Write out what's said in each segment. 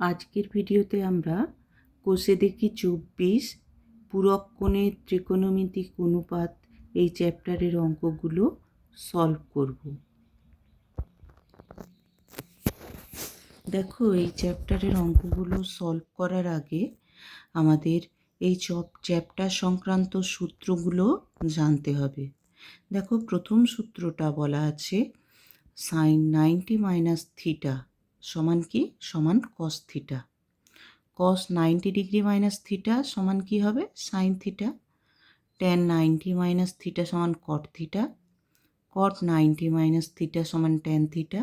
আজকের ভিডিওতে আমরা কষে দেখি 24 পূরক কোণের ত্রিকোণমিতিক অনুপাত এই চ্যাপ্টারের অঙ্কগুলো সলভ করব। দেখো, এই চ্যাপ্টারের অঙ্কগুলো সলভ করার আগে আমাদের এই চ্যাপ্টার সংক্রান্ত সূত্রগুলো জানতে হবে। দেখো, প্রথম সূত্রটা বলা আছে sin 90 মাইনাস থিটা সমান কি? সমান cos theta. cos 90 degree minus theta সমান কি হবে? Sine theta. tan 90 minus theta সমান cot theta. cot 90 minus theta সমান tan theta.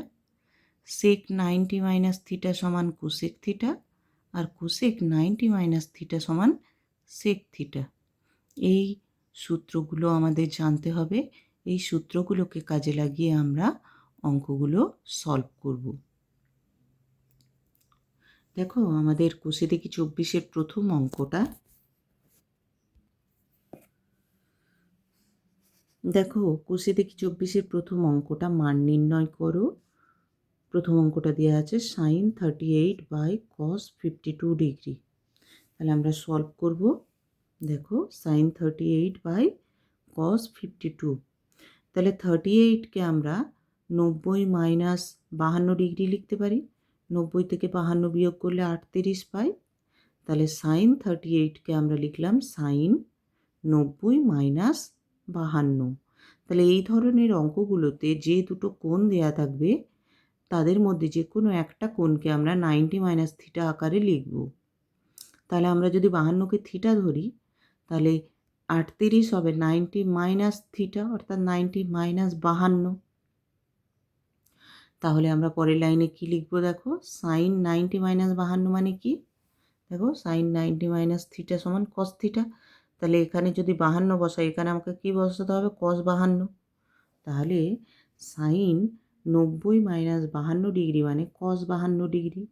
sec 90 minus theta সমান cosec থিটা। আর cosec 90 মাইনাস থিটা সমান sec থিটা। এই সূত্রগুলো আমাদের জানতে হবে। এই সূত্রগুলোকে কাজে লাগিয়ে আমরা অঙ্কগুলো সলভ করব। দেখো, আমাদের কষে দেখি 24-এর প্রথম অঙ্কটা। দেখো, কষে দেখি 24-এর প্রথম অঙ্কটা, মান নির্ণয় করো। প্রথম অঙ্কটা দেওয়া আছে sin 38/cos 52 ডিগ্রি। তাহলে আমরা সলভ করব। দেখো, sin 38/cos 52। তাহলে 38কে আমরা 90 মাইনাস 52 ডিগ্রি লিখতে পারি। 90 থেকে 52 বিয়োগ করলে 38 পাই। তাহলে sin 38কে আমরা লিখলাম sin 90 মাইনাস 52। তাহলে এই ধরনের অঙ্কগুলোতে যে দুটো কোণ দেয়া থাকবে তাদের মধ্যে যে কোনো একটা কোণকে আমরা 90 মাইনাস থিটা আকারে লিখব। তাহলে আমরা যদি 52কে থিটা ধরি তাহলে 38 হবে 90 মাইনাস থিটা, অর্থাৎ 90 মাইনাস 52। তাহলে আমরা পরের লাইনে কি লিখব? দেখো, সাইন 90 মাইনাস 52 মানে কি? দেখো, সাইন 90 মাইনাস থিটা সমান কস থিটা। তাহলে এখানে যদি 52 বসাই, এখানে আমাকে কি বসাতে হবে? কস 52। তাহলে সাইন 90 মাইনাস 52 ডিগ্রি মানে কস 52 ডিগ্রি।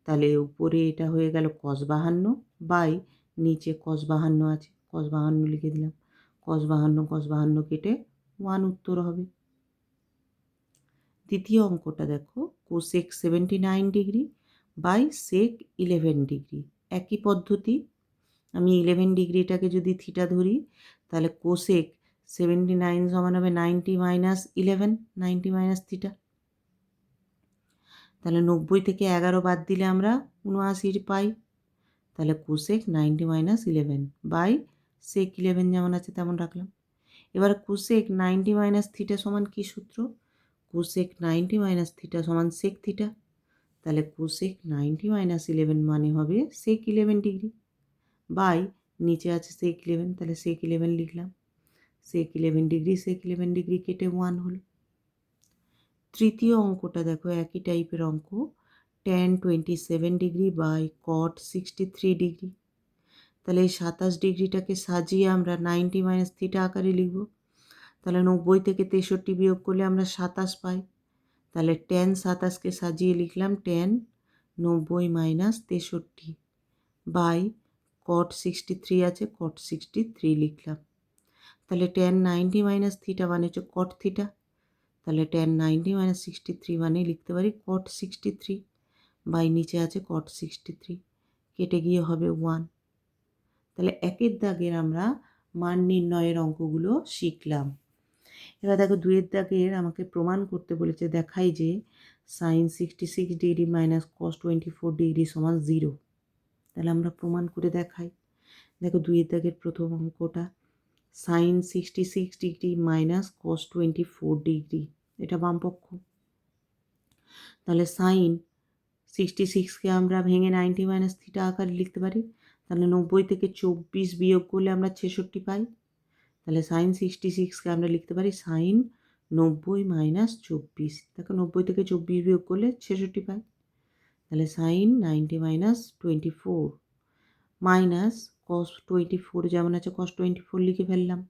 তাহলে উপরে এটা হয়ে গেল কস 52 বাই নিচে কস 52 আছে, কস 52 লিখে দিলাম। কস 52 কেটে 1 উত্তর হবে। দ্বিতীয় অঙ্কটা দেখো, cosec 79 degree by sec 11 degree. একই পদ্ধতি। আমি 11 ডিগ্রিটাকে যদি থিটা ধরি তাহলে কোসেক 79 সমান হবে 90 মাইনাস 11, 90 মাইনাস থিটা। তাহলে 90 থেকে 11 বাদ দিলে আমরা 79 পাই। তাহলে কোসেক 90 মাইনাস 11 বাই সেক 11 যেমন আছে তেমন রাখলাম। এবার কোসেক 90 মাইনাস থিটা সমান কি সূত্র? কোসেক 90 মাইনাস থিটা সমান সেক থিটা। তাহলে কোসেক 90 মাইনাস 11 মানে হবে সেক 11 ডিগ্রি বাই নিচে আছে সেক 11, তাহলে সেক 11 লিখলাম। সেক 11 ডিগ্রি সেক 11 ডিগ্রি কেটে 1 হলো। তৃতীয় অঙ্কটা দেখো, একই টাইপের অঙ্ক, tan 27 degree by cot 63 degree. তাহলে এই 27 ডিগ্রিটাকে সাজিয়ে আমরা 90 মাইনাস থিটা আকারে লিখব। তাহলে 90 থেকে 63 বিয়োগ করলে আমরা 27 পাই। তাহলে tan 27কে সাজিয়ে লিখলাম tan 90 মাইনাস 63 বাই কট 63 আছে, কট 63 লিখলাম। তাহলে tan 90 মাইনাস থিটা মানে হচ্ছে কট থিটা। তাহলে tan 90 মাইনাস 63 মানে লিখতে পারি কট 63 বাই নিচে আছে কট 63, কেটে গিয়ে হবে 1। তাহলে একের দাগের আমরা মান নির্ণয়ের অঙ্কগুলো শিখলাম। এবার দেখো, 2-এর দাগের আমাকে প্রমাণ করতে বলেছে, দেখাই যে sine 66 degree minus cos 24 degree সমান 0। তাহলে আমরা প্রমাণ করে দেখাই। দেখো, 2-এর দাগের প্রথম অঙ্কটা, sine 66 degree minus cos 24 degree, এটা বামপক্ষ। তাহলে সাইন 66কে আমরা ভেঙে 90 মাইনাস থিটা আকারে লিখতে পারি। তাহলে 90 থেকে 24 বিয়োগ করলে আমরা 66 পাই। তাহলে সাইন 66কে আমরা লিখতে পারি সাইন 90 মাইনাস 24। দেখো, 90 থেকে 24 বিয়োগ করলে 66 পাই। তাহলে সাইন 90 মাইনাস 24 মাইনাস কস 24 যেমন আছে কস 24 লিখে ফেললাম।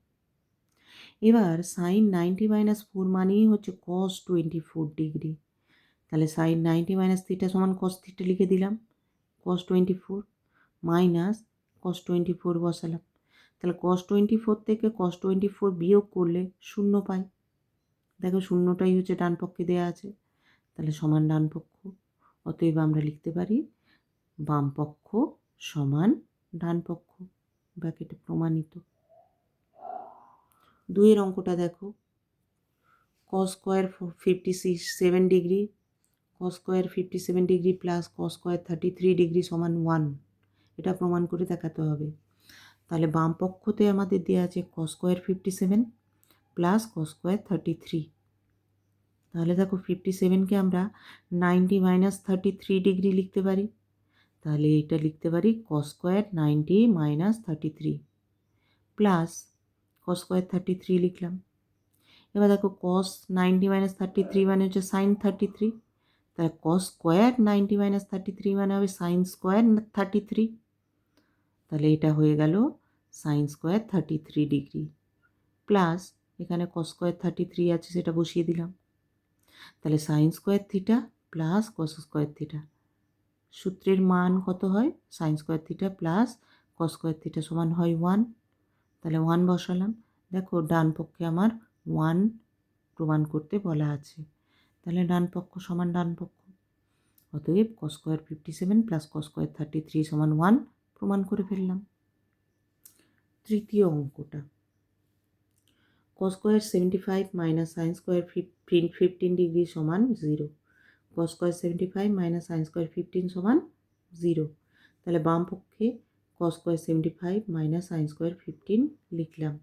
এবার সাইন 90 মাইনাস 4 মানেই হচ্ছে কস 24 ডিগ্রি। তাহলে সাইন 90 মাইনাস থিটা সমান কস থিটা লিখে দিলাম। কস 24 মাইনাস কস 24 বসালাম। তাহলে কস 24 থেকে কস 24 বিয়োগ করলে 0 পাই। দেখো, 0টাই ডান পক্ষে দেওয়া আছে, তাহলে সমান ডান পক্ষ। অতএব আমরা লিখতে পারি বাম পক্ষ সমান ডান পক্ষ, ব্র্যাকেটে প্রমাণিত। 2 অঙ্কটা দেখো, cos square 57 degree, cos square 57 degree plus cos square 33 degree সমান 1, এটা প্রমাণ করে দেখাতে হবে। তাহলে বাম পক্ষতে আমাদের দেওয়া আছে cos square 57 plus cos square 33। তাহলে দেখো 57কে আমরা 90 মাইনাস 33 ডিগ্রি লিখতে পারি। তাহলে এটা লিখতে পারি cos square 90 minus 33 plus cos square 33 লিখলাম। এবার দেখো cos 90 মাইনাস 33 মানে হচ্ছে sin 33, তাহলে cos স্কোয়ার 90 মাইনাস 33 মানে হবে sin স্কোয়ার 33। তাহলে এটা হয়ে গেল sin স্কোয়ার 33 ডিগ্রি প্লাস এখানে cos স্কোয়ার 33 আছে সেটা বসিয়ে দিলাম। তাহলে sin square theta plus cos square theta, সূত্রের মান কত হয়? sin square theta plus cos square theta সমান হয় 1। তাহলে 1 বসালাম। দেখো ডান পক্ষে আমার 1 প্রমাণ করতে বলা আছে, তাহলে ডান পক্ষ সমান ডান পক্ষ। অতএব cos square 57 plus cos square 33 সমান 1 প্রমাণ করে ফেললাম। তৃতীয় অঙ্কটা, cos square 75 minus sin square 15 degree সমান 0, cos square 75 minus sin square 15 সমান 0। তাহলে বাম পক্ষে cos square 75 minus sin square 15 লিখলাম।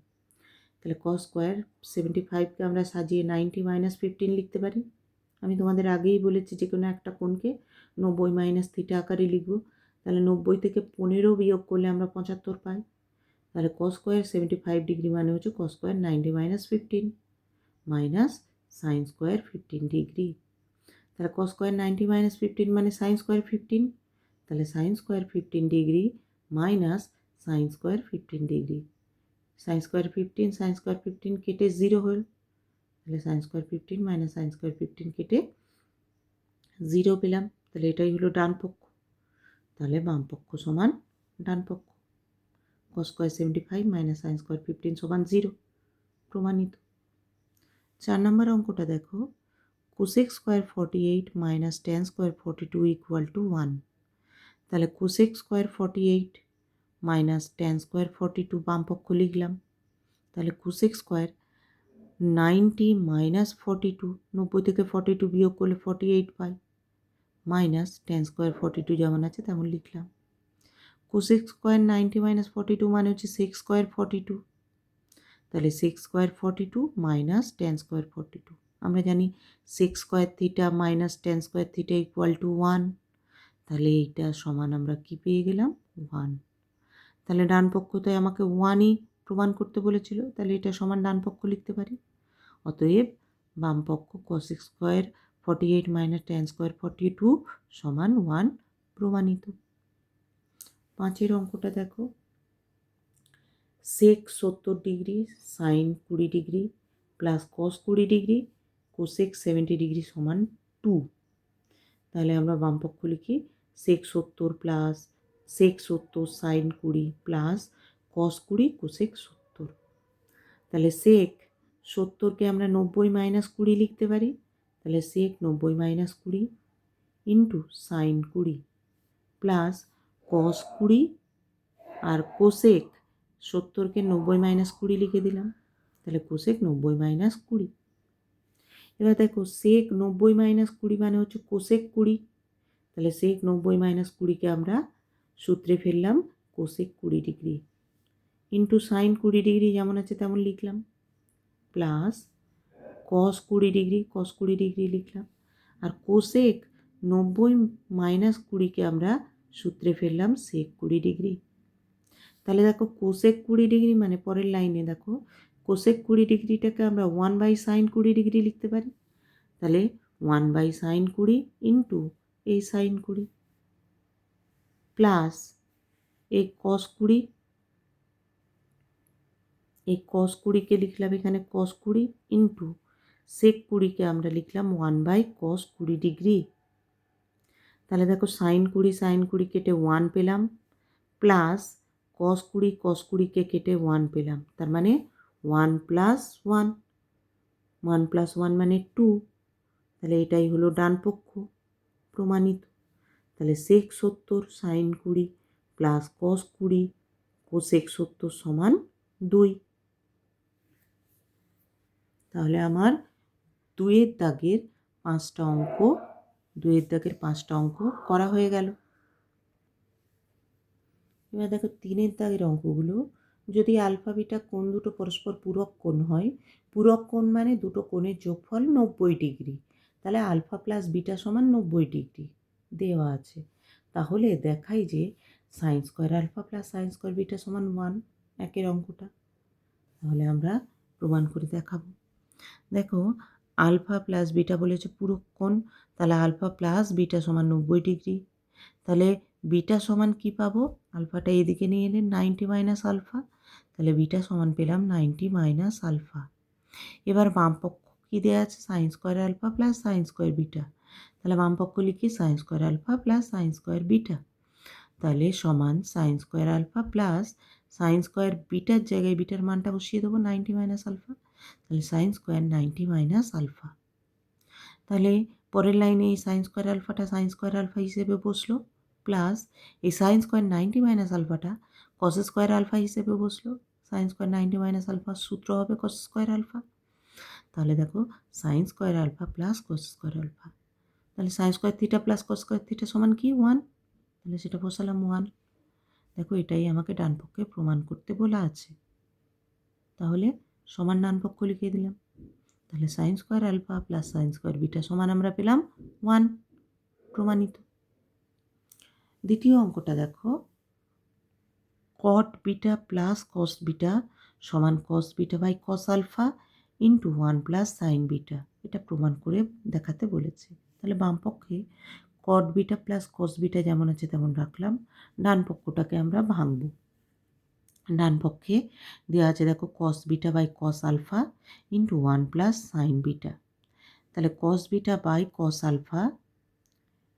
তাহলে cos স্কোয়ার 75কে আমরা সাজিয়ে 90 মাইনাস 15 লিখতে পারি। আমি তোমাদের আগেই বলেছি যে কোনো একটা কোণকে 90 মাইনাস থিটা আকারে লিখব। তাহলে 90 থেকে 15 বিয়োগ করলে আমরা 75 পাই। তাহলে cos স্কোয়ার 75 ডিগ্রি মানে হচ্ছে cos square 90 minus 15 minus sin square 15 degree. তাহলে cos স্কোয়ার 90 মাইনাস 15 মানে sin স্কোয়ার 15, তাহলে sin square 15 degree minus sin square 15 degree. sin square 15 sin square 15 কেটে 0 হল, তাহলে sin square 15 minus sin square 15 কেটে 0 পেলাম। তাহলে এটাই হলো ডান পক্ষ। তাহলে বাম পক্ষ সমান ডান পক্ষ, cos square 75 minus sin square 15 সমান 0 প্রমাণিত। 4 নম্বর অঙ্কটা দেখো, cosec square 48 minus tan square 42 equal to 1। তাহলে cosec square 48 minus tan square 42 বাম পক্ষ লিখলাম। তাহলে cosec স্কোয়ার 90 মাইনাস 42, 90 থেকে 42 বিয়োগ করলে 48 পাই, মাইনাস tan স্কোয়ার 42 যেমন আছে তেমন লিখলাম। cosec স্কোয়ার 90 মাইনাস 42 মানে হচ্ছে sec স্কোয়ার 42, তাহলে sec square 42 minus tan square 42। আমরা জানি sec square theta minus tan square theta equal to 1, তাহলে এইটা সমান আমরা কি পেয়ে গেলাম 1। তাহলে ডান পক্ষতে আমাকে 1ই প্রমাণ করতে বলেছিল, তাহলে এটা সমান ডান পক্ষ লিখতে পারি। অতএব বাম পক্ষ cosec square 48 minus tan square 42 সমান 1 প্রমাণিত। 5 অঙ্কটা দেখো, sec 70 degree sin 20 degree plus cos 20 degree cosec 70 degree সমান 2। তাহলে আমরা বাম পক্ষ লিখি sec 70 plus sec 70 sin 20 plus cos 20 cosec 70। তাহলে sec 70কে আমরা 90 মাইনাস 20 লিখতে পারি। তাহলে sec 90 minus 20 into sin 20 plus cos 20 আর cosec 70কে 90 মাইনাস 20 লিখে দিলাম। তাহলে cosec 90 মাইনাস 20। এবার দেখো sec 90 মাইনাস 20 মানে হচ্ছে cosec 20, তাহলে sec 90 মাইনাস 20কে আমরা সূত্রে ফেললাম cosec 20 degree into sin 20 degree যেমন আছে তেমন লিখলাম, plus cos 20 degree cos 20 degree লিখলাম। আর cosec 90 মাইনাস 20কে আমরা সূত্রে ফেললাম sec 20 ডিগ্রি। তাহলে দেখো cosec 20 ডিগ্রি মানে পরের লাইনে দেখো cosec 20 ডিগ্রিটাকে আমরা 1/sin 20 ডিগ্রি লিখতে পারি। তাহলে 1/sin 20 ইন্টু এই sin 20 প্লাস এই cos 20, এই cos 20কে লিখলাম এখানে cos 20 ইন্টু sec 20কে আমরা লিখলাম 1/cos 20 ডিগ্রি। তাহলে দেখো sin 20 কেটে 1 পেলাম, প্লাস cos 20কে কেটে 1 পেলাম, তার মানে 1 প্লাস 1, 1 প্লাস 1 মানে 2। তাহলে এটাই হলো ডান পক্ষ প্রমাণিত। তাহলে সেক 70 সাইন 20 প্লাস কস 20 কোসেক 70 সমান 2। তাহলে আমার দুইয়ের দাগের 5টা অঙ্ক করা হয়ে গেল। এবার দেখো 3-এর দাগের অঙ্কগুলো, যদি আলফা বিটা কোণ দুটো পরস্পর পূরক কোণ হয়, পূরক কোণ মানে দুটো কোণের যোগফল 90 ডিগ্রি, তাহলে আলফা প্লাস বিটা সমান 90 ডিগ্রি দেওয়া আছে। তাহলে দেখাই যে sine square alpha plus sine square beta সমান 1, একের অঙ্কটা। তাহলে আমরা প্রমাণ করে দেখাবো। দেখো আলফা প্লাস বিটা বলেছে পূরক কোণ, তাহলে আলফা প্লাস বিটা সমান 90 ডিগ্রি। তাহলে বিটা সমান কি পাবো, আলফাটা এদিকে নিয়ে এলে 90 মাইনাস আলফা, তাহলে বিটা সমান পেলাম 90 মাইনাস আলফা। এবার বামপক্ষ কী দেওয়া আছে, sine square alpha plus sine square beta, তাহলে বামপক্ষ লিখি sine square alpha plus sine square beta, তাহলে সমান sine square alpha plus sine square বিটার জায়গায় বিটার মানটা বসিয়ে দেবো 90 মাইনাস আলফা, তাহলে সাইন স্কোয়ার 90 মাইনাস আলফা। তাহলে পরের লাইনে এই সাইন স্কোয়ার আলফাটা সাইন স্কোয়ার আলফা হিসেবে বসলো, প্লাস এই সাইন স্কোয়ার 90 মাইনাস আলফাটা কস স্কোয়ার আলফা হিসেবে বসলো। সাইন স্কোয়ার 90 মাইনাস আলফার সূত্র হবে কস স্কোয়ার আলফা। তাহলে দেখো sine square alpha plus cos square alpha, তাহলে sine square theta plus cos square theta সমান কি 1, তাহলে সেটা বসালাম 1। দেখো এটাই আমাকে ডান পক্ষে প্রমাণ করতে বলা আছে, তাহলে সমান ডান পক্ষ লিখে দিলাম। তাহলে sine square alpha plus sine square beta সমান আমরা পেলাম 1, প্রমাণিত। দ্বিতীয় অঙ্কটা দেখো, cot beta plus cos beta সমান cos beta by cos alpha into 1 plus sine beta, এটা প্রমাণ করে দেখাতে বলেছে। তাহলে বাম পক্ষে cot beta plus cos beta যেমন আছে তেমন রাখলাম, ডান পক্ষটাকে আমরা ভাঙব। ডান পক্ষে দেওয়া আছে দেখো cos beta by cos alpha into 1 plus sine beta, তাহলে cos beta by cos alpha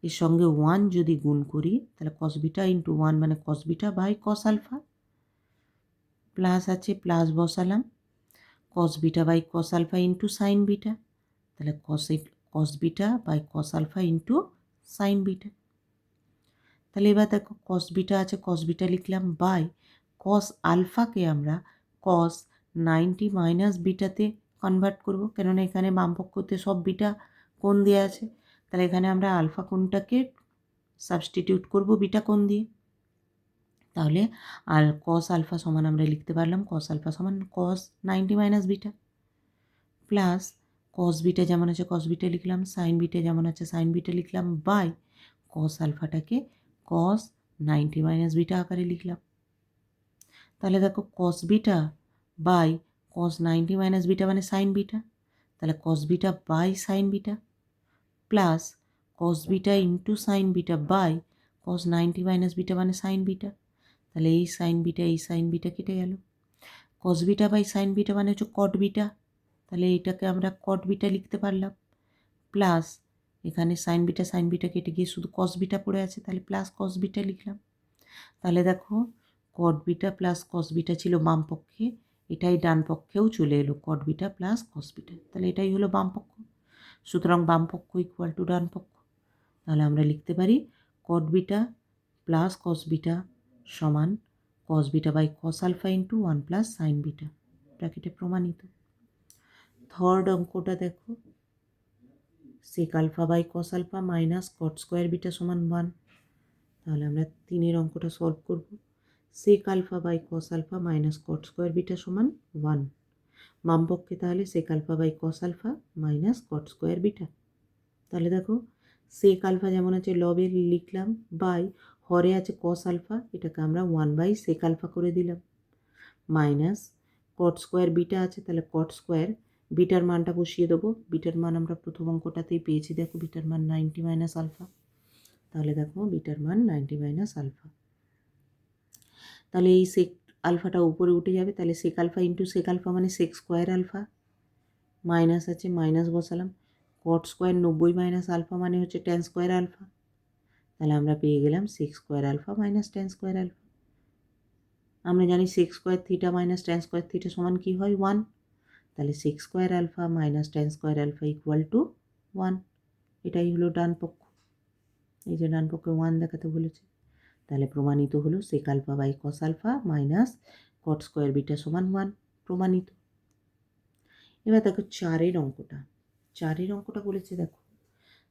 এর সঙ্গে 1 যদি গুণ করি তাহলে কস বিটা ইন্টু 1 মানে cos beta by cos alpha, plus আছে প্লাস বসালাম, cos beta by cos alpha into sine beta, তাহলে cos beta by cos alpha into sine beta. তাহলে এবার দেখো কস বিটা আছে, কস বিটা লিখলাম বাই কস আলফাকে আমরা কস 90 মাইনাস বিটাতে কনভার্ট করব, কেননা এখানে বামপক্ষতে সব বিটা কোণ দেওয়া আছে, তাহলে এখানে আমরা আলফা কোণটাকে সাবস্টিটিউট করব বিটা কোণ দিয়ে। তাহলে আর কস আলফা সমান আমরা লিখতে পারলাম কস আলফা সমান cos 90 minus beta, plus cos beta যেমন আছে কস বিটা লিখলাম, সাইন বিটা যেমন আছে সাইন বিটা লিখলাম, বাই কস আলফাটাকে কস 90 মাইনাস বিটা আকারে লিখলাম। তাহলে দেখো cos beta by cos 90 minus beta মানে সাইন বিটা, তাহলে cos beta by sine beta plus cos beta into sine beta by cos 90 minus beta মানে সাইন বিটা, তাহলে এই সাইন বিটা কেটে গেল। কস বিটা বাই সাইন বিটা মানে হচ্ছে কট beta, তাহলে এইটাকে আমরা কট বিটা লিখতে পারলাম, প্লাস এখানে সাইন বিটা কেটে গিয়ে শুধু কস বিটা পড়ে আছে, তাহলে প্লাস কস বিটা লিখলাম। তাহলে দেখো cot beta plus cos beta ছিল বাম পক্ষে, এটাই ডান পক্ষেও চলে এলো কট বিটা প্লাস কস বিটা, তাহলে এটাই হলো বাম পক্ষ। সুতরাং বাম পক্ষ ইকুয়াল টু ডান পক্ষ, তাহলে আমরা লিখতে পারি cot beta plus cos beta সমান cos beta by cos alpha into 1 plus sine beta, ব্র্যাকেটে প্রমাণিত। থার্ড অঙ্কটা দেখো, sec alpha by cos alpha minus cot square beta সমান 1, তাহলে আমরা 3-এর অঙ্কটা সলভ করব। Sec alpha by cos alpha minus cot square beta সমান 1, বাম পক্ষে তাহলে sec alpha by cos alpha minus cot square beta. তাহলে দেখো সেক আলফা যেমন আছে লবে লিখলাম, বাই হরে আছে কস আলফা, এটাকে আমরা 1 বাই সেক আলফা করে দিলাম, মাইনাস কট স্কোয়ার বিটা আছে, তাহলে কট স্কোয়ার বিটার মানটা বসিয়ে দেবো, বিটার মান আমরা প্রথম অঙ্কটাতেই পেয়েছি, দেখো বিটার মান 90 মাইনাস আলফা, তাহলে দেখো বিটার মান 90 মাইনাস আলফা। তাহলে এই সেক আলফাটা উপরে উঠে যাবে, তাহলে sec alpha into sec alpha মানে সেক স্কোয়ার আলফা, মাইনাস আছে মাইনাস বসালাম, কট স্কোয়ার 90 মাইনাস আলফা মানে হচ্ছে ট্যান স্কোয়ার আলফা, তাহলে আমরা পেয়ে গেলাম sec square alpha minus tan square alpha. আমরা জানি sec square theta minus tan square theta সমান কী হয় 1, তাহলে sec square alpha minus tan square alpha equal to 1, এটাই হলো ডান পক্ষ। এই যে ডান পক্ষে 1 দেখাতে বলেছে। তাহলে প্রমাণিত হলো sec alpha by cos alpha minus cot square beta সমান 1 প্রমাণিত। এবার দেখো 4 অঙ্কটা বলেছে দেখো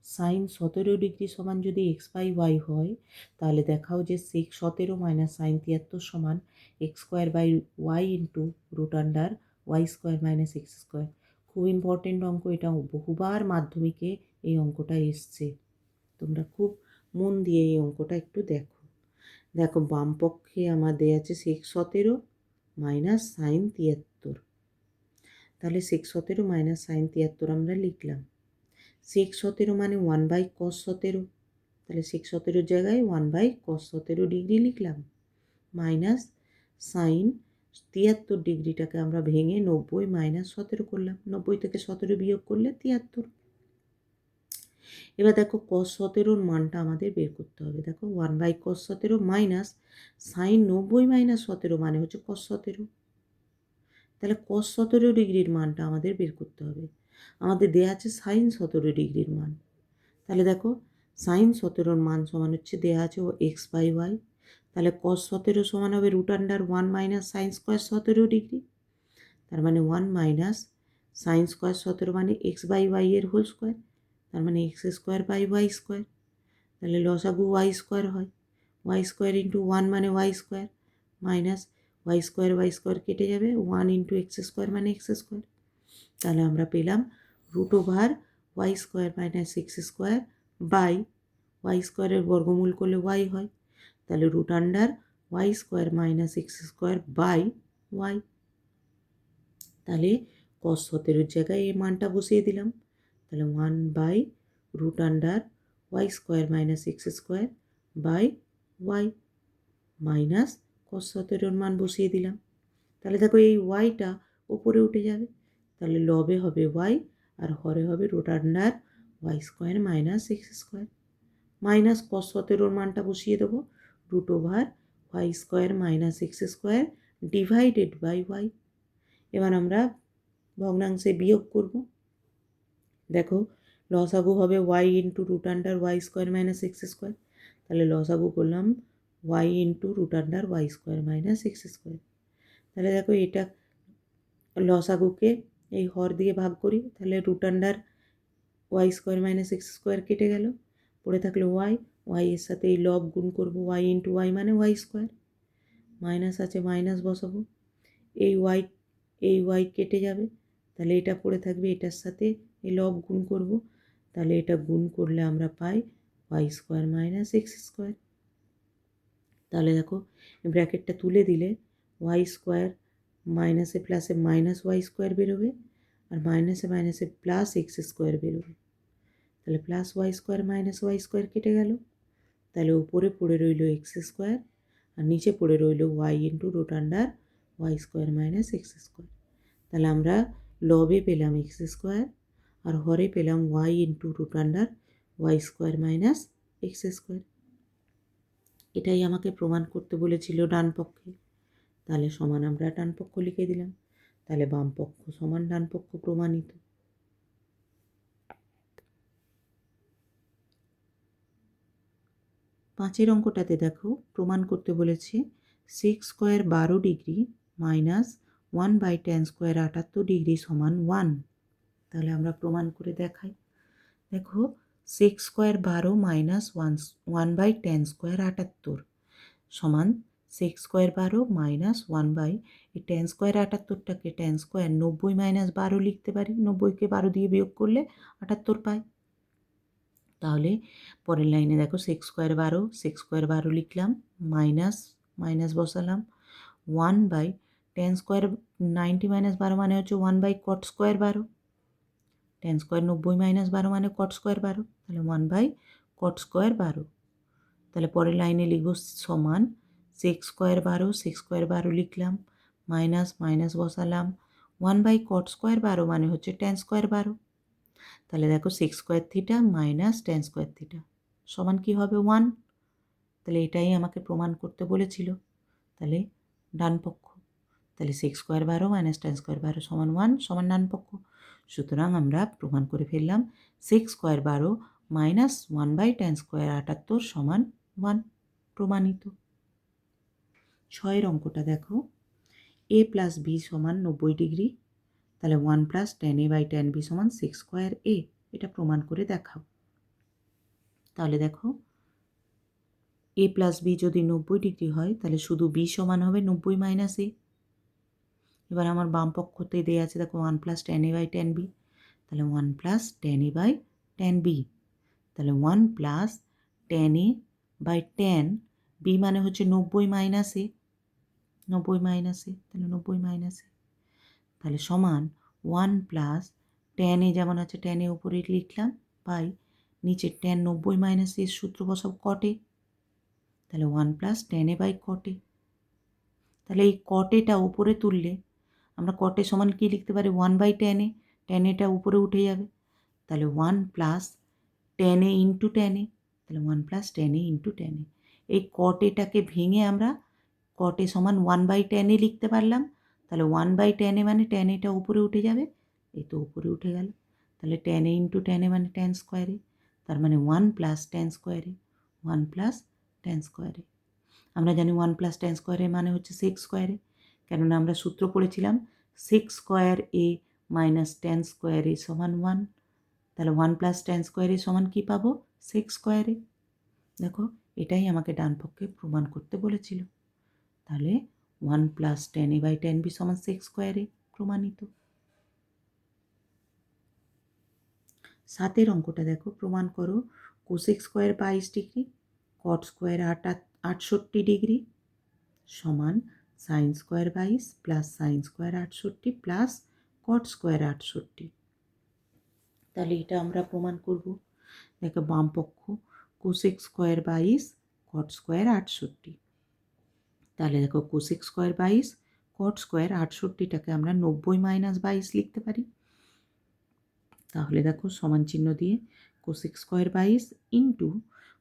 সাইন 17 ডিগ্রি সমান যদি এক্স বাই ওয়াই হয় তাহলে দেখাও যে সেক 17 মাইনাস সাইন 73 সমান x square by y into root under y square minus x square. খুব ইম্পর্টেন্ট অঙ্ক, এটা বহুবার মাধ্যমিকে এই অঙ্কটা এসছে। তোমরা খুব মন দিয়ে এই অঙ্কটা একটু দেখো। দেখো বাম পক্ষে আমার দেয়া আছে সেক 17 মাইনাস সাইন 73। তাহলে সেক 17 মাইনাস সাইন 73 আমরা লিখলাম। সেক 17 মানে 1 বাই কস 17, তাহলে সেক 17 জায়গায় 1 বাই কস 17 ডিগ্রি লিখলাম, মাইনাস সাইন 73 ডিগ্রিটাকে আমরা ভেঙে 90 মাইনাস 17 করলাম, 90 থেকে 17 বিয়োগ করলে 73। এবার দেখো কস 17 মানটা আমাদের বের করতে হবে। দেখো 1 by cos 17 minus sine 90 minus 17 মানে হচ্ছে কস 17। তাহলে কস 17 ডিগ্রির মানটা আমাদের বের করতে হবে। আমাদের দেয়া আছে সাইন 17 ডিগ্রির মান। তাহলে দেখো সাইন 17 মান সমান হচ্ছে দেয়া আছে ও এক্স বাই ওয়াই। তাহলে কস 17 সমান হবে root under 1 minus sine square 17 degree. তার মানে 1 মাইনাস সাইন স্কোয়ার 17 মানে এক্স বাই ওয়াই এর হোল স্কোয়ার, তার মানে x square by y square. তাহলে লসাগু ওয়াই স্কোয়ার হয়, ওয়াই স্কোয়ার ইন্টু 1 মানে y square minus y square কেটে যাবে, 1 ইন্টু এক্স স্কোয়ার মানে এক্স স্কোয়ার। তাহলে আমরা পেলাম root over y square minus x square by y স্কোয়ারের বর্গমূল করলে ওয়াই হয়, তাহলে root under y square minus x square by y. তাহলে কস 17 জায়গায় এই মানটা বসিয়ে দিলাম, তাহলে 1 by root under y square minus x square by y minus cos 17 মান বসিয়ে দিলাম। তাহলে দেখো এই ওয়াইটা ওপরে উঠে যাবে, তাহলে লবে হবে ওয়াই আর হরে হবে root under y square minus x square minus cos 17 মানটা বসিয়ে দেবো root over y square minus x square divided by y. এবার আমরা ভগ্নাংশে বিয়োগ করব। দেখো লসাগু হবে y into root under y square minus x square, তাহলে লসাগু করলাম y into root under y square minus x square. তাহলে দেখো এটা লসাগুকে এই হর দিয়ে ভাগ করি, তাহলে root under y square minus x square কেটে গেল, পড়ে থাকলো ওয়াই, ওয়াই এর সাথে এই লব গুণ করবো, ওয়াই ইন্টু ওয়াই মানে ওয়াই স্কোয়ার, মাইনাস আছে মাইনাস বসাবো, এই ওয়াই কেটে যাবে, তাহলে এটা পড়ে থাকবে, এটার সাথে এই লব গুণ করব, তাহলে এটা গুণ করলে আমরা পাই Y square minus x square. তাহলে দেখো ব্র্যাকেটটা তুলে দিলে ওয়াই স্কোয়ার মাইনাসে প্লাসে মাইনাস ওয়াই স্কোয়ার বেরোবে আর মাইনাসে মাইনাসে প্লাস এক্স স্কোয়ার বেরোবে, তাহলে plus y square minus y square কেটে গেল, তাহলে উপরে পড়ে রইল এক্স স্কোয়ার আর নিচে পড়ে রইল y into root under y square minus x square. তাহলে আমরা লবে পেলাম এক্স স্কোয়ার আর হরে পেলাম y into root under y square minus x square. এটাই আমাকে প্রমাণ করতে বলেছিল ডান পক্ষে, তাহলে সমান আমরা ডান পক্ষ লিখে দিলাম, তাহলে বাম পক্ষ সমান ডান পক্ষ প্রমাণিত। 5 অঙ্কটাতে দেখো প্রমাণ করতে বলেছে sec square 12 degree minus 1 by tan square 78 degree সমান 1। তাহলে আমরা প্রমাণ করে দেখাই। দেখো sec square 12 minus 1 by tan square 78 সমান সেক স্কোয়ার 12 মাইনাস 1 বাই এই টেন স্কোয়ার 78টাকে টেন স্কোয়ার 90 মাইনাস 12 লিখতে পারি, 90কে 12 দিয়ে বিয়োগ করলে 78 পাই। তাহলে পরের লাইনে দেখো সেক স্কোয়ার 12 লিখলাম, মাইনাস বসালাম 1 বাই টেন স্কোয়ার 90 মাইনাস 12 মানে হচ্ছে 1 by cot square 12, tan square 90 minus 12 মানে কট স্কোয়ার 12, তাহলে 1 বাই কট স্কোয়ার 12। তাহলে পরের লাইনে লিখব সমান সেক স্কোয়ার 12 লিখলাম, মাইনাস বসালাম 1 বাই কট স্কোয়ার 12 মানে হচ্ছে টেন স্কোয়ার 12। তাহলে দেখো sec square theta minus tan square theta সমান কী হবে 1। তাহলে এটাই আমাকে প্রমাণ করতে বলেছিল, তাহলে ডান পক্ষ। তাহলে sec square 12 minus tan square 12 সমান 1 সমান ডান পক্ষ। সুতরাং আমরা প্রমাণ করে ফেললাম সেক স্কোয়ার 12 মাইনাস 1/tan² 78 সমান 1, প্রমাণিত। 6 অঙ্কটা দেখো, a প্লাস b সমান 90 ডিগ্রি, তাহলে 1 প্লাস tan a/tan b সমান sec² a, এটা প্রমাণ করে দেখাও। তাহলে দেখো a প্লাস b যদি 90 ডিগ্রি হয় তাহলে শুধু b সমান হবে 90 মাইনাস a। এবার আমার বাম পক্ষতে দেওয়া আছে দেখো 1 প্লাস tan a/tan b, তাহলে 1 প্লাস tan a/tan b, তাহলে 1 প্লাস tan a/tan b মানে হচ্ছে 90 মাইনাস a, 90 মাইনাস a, তাহলে 90 মাইনাস a, তাহলে সমান 1 প্লাস tan a যেমন আছে tan a উপরে লিখলাম বাই নিচে tan 90 মাইনাস a সূত্র বসাব cot a, তাহলে 1 প্লাস tan a/cot a। তাহলে এই cot a টা উপরে তুললে আমরা cot a সমান কি লিখতে পারি 1/tan a, tan a টা উপরে উঠে যাবে, তাহলে 1 plus tan a into tan a, তাহলে 1 plus tan a into tan a। এই cot a টাকে ভেঙে আমরা cot a সমান 1/tan a লিখতে পারলাম, তাহলে 1/tan a মানে tan a টা উপরে উঠে যাবে, এই তো উপরে উঠে গেল, তাহলে tan a into tan a মানে tan² a, তার মানে 1 plus tan² a, 1 plus tan² a। আমরা জানি 1 প্লাস tan² a মানে হচ্ছে sec² a, কেননা আমরা সূত্র পড়েছিলাম sec² a minus tan² a সমান 1, তাহলে 1 প্লাস tan² a সমান কী পাবো sec² a। দেখো এটাই আমাকে ডান পক্ষে প্রমাণ করতে বলেছিল, তাহলে 1 প্লাস tan a/tan b সমান sec² a, প্রমাণিত। 7 অঙ্কটা দেখো, প্রমাণ করো cosec² 22 ডিগ্রি, cot² 68 ডিগ্রি সমান sin² 22 plus sin² 68 plus cot² 68। তাহলে এটা আমরা প্রমাণ করব। দেখো বাম পক্ষ cosec² 22 cot² 68, তাহলে দেখো cosec² 22 cot² 68টাকে আমরা 90 মাইনাস 22 লিখতে পারি। তাহলে দেখো সমান চিহ্ন দিয়ে cosec² 22 ইন্টু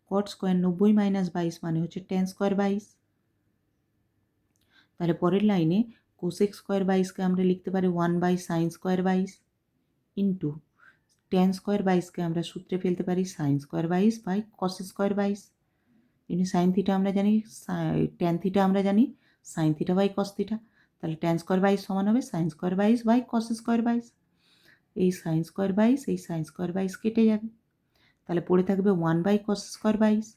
cot² 90 মাইনাস 22 মানে হচ্ছে tan² 22। তাহলে পরের লাইনে cosec² 22কে আমরা লিখতে পারি 1/sin² 22 ইন্টু tan² 22কে আমরা সূত্রে ফেলতে পারি sin² 22 বাই cos² 22। ইনি সাইন থিটা আমরা জানি, ট্যান থিটা আমরা জানি sine theta by cos theta, তাহলে tan² 22 সমান হবে sin² 22 বাই cos² 22। এই sin² 22 এই sin² 22 কেটে যাবে, তাহলে পড়ে থাকবে 1/cos² 22,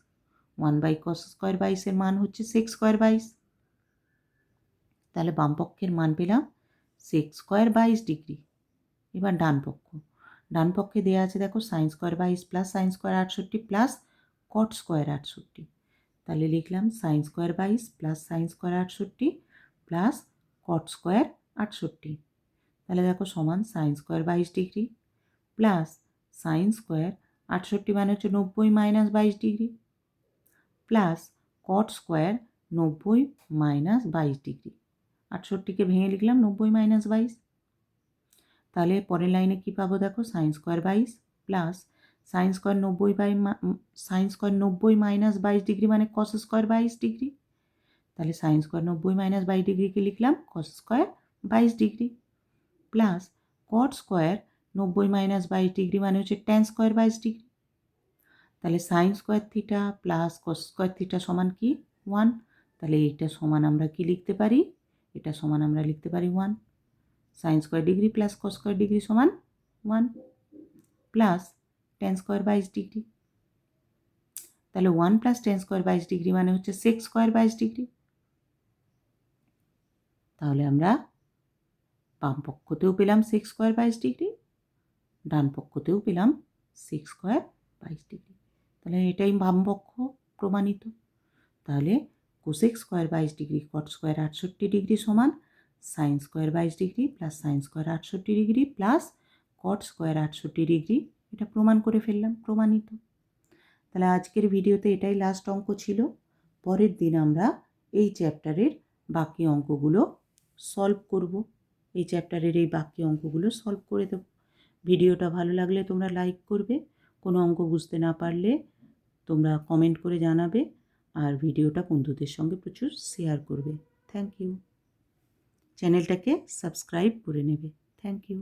1/cos² 22 এর মান হচ্ছে sec² 22, তাহলে বাম পক্ষের মান পেলাম sec² 22 ডিগ্রি। এবার ডান পক্ষে দেওয়া আছে দেখো sin² 22 plus sin² 68 plus cot² 68, তাহলে লিখলাম sin² 22 plus sin² 68 plus cot² 68, তাহলে দেখো সমান sin² 22 ডিগ্রি প্লাস sin² 68 মানে হচ্ছে 90 minus 22 degree plus cot² 90 minus 22 degree, 68কে ভেঙে লিখলাম 90 মাইনাস 22। তাহলে পরের লাইনে কী পাবো দেখো sin² 22 plus sin² 90 minus 22 degree মানে cos² 22 ডিগ্রি, তাহলে sin² 90 মাইনাস 22 ডিগ্রিকে লিখলাম cos² 22 degree plus cot² 90 minus 22 degree মানে হচ্ছে tan² 22 ডিগ্রি, তাহলে sin² theta plus cos² theta সমান কি 1, তাহলে এইটা সমান আমরা কি লিখতে পারি, এটা সমান আমরা লিখতে পারি 1, sin² degree plus cos² degree সমান 1 প্লাস tan² 22 ডিগ্রি, তাহলে 1 প্লাস tan² 22 ডিগ্রি মানে হচ্ছে sec² 22 ডিগ্রি। তাহলে আমরা বাম পক্ষতেও পেলাম sec² 22 ডিগ্রি, ডান পক্ষতেও পেলাম sec² 22 ডিগ্রি, তাহলে এটাই বাম পক্ষ প্রমাণিত। তাহলে cosec² 22 ডিগ্রি cot² 68 ডিগ্রি সমান sin² 22 degree plus sin² 68 degree plus cot² 68 degree, এটা প্রমাণ করে ফেললাম, প্রমাণিত। তাহলে আজকের ভিডিওতে এটাই লাস্ট অঙ্ক ছিল। পরের দিন আমরা এই চ্যাপ্টারের বাকি অঙ্কগুলো সলভ করব, এই চ্যাপ্টারের এই বাকি অঙ্কগুলো সলভ করে দেব। ভিডিওটা ভালো লাগলে তোমরা লাইক করবে, কোনো অঙ্ক বুঝতে না পারলে তোমরা কমেন্ট করে জানাবে, আর ভিডিওটা বন্ধুদের সঙ্গে প্রচুর শেয়ার করবে। Thank you. চ্যানেলটাকে সাবস্ক্রাইব করে নেবে। Thank you.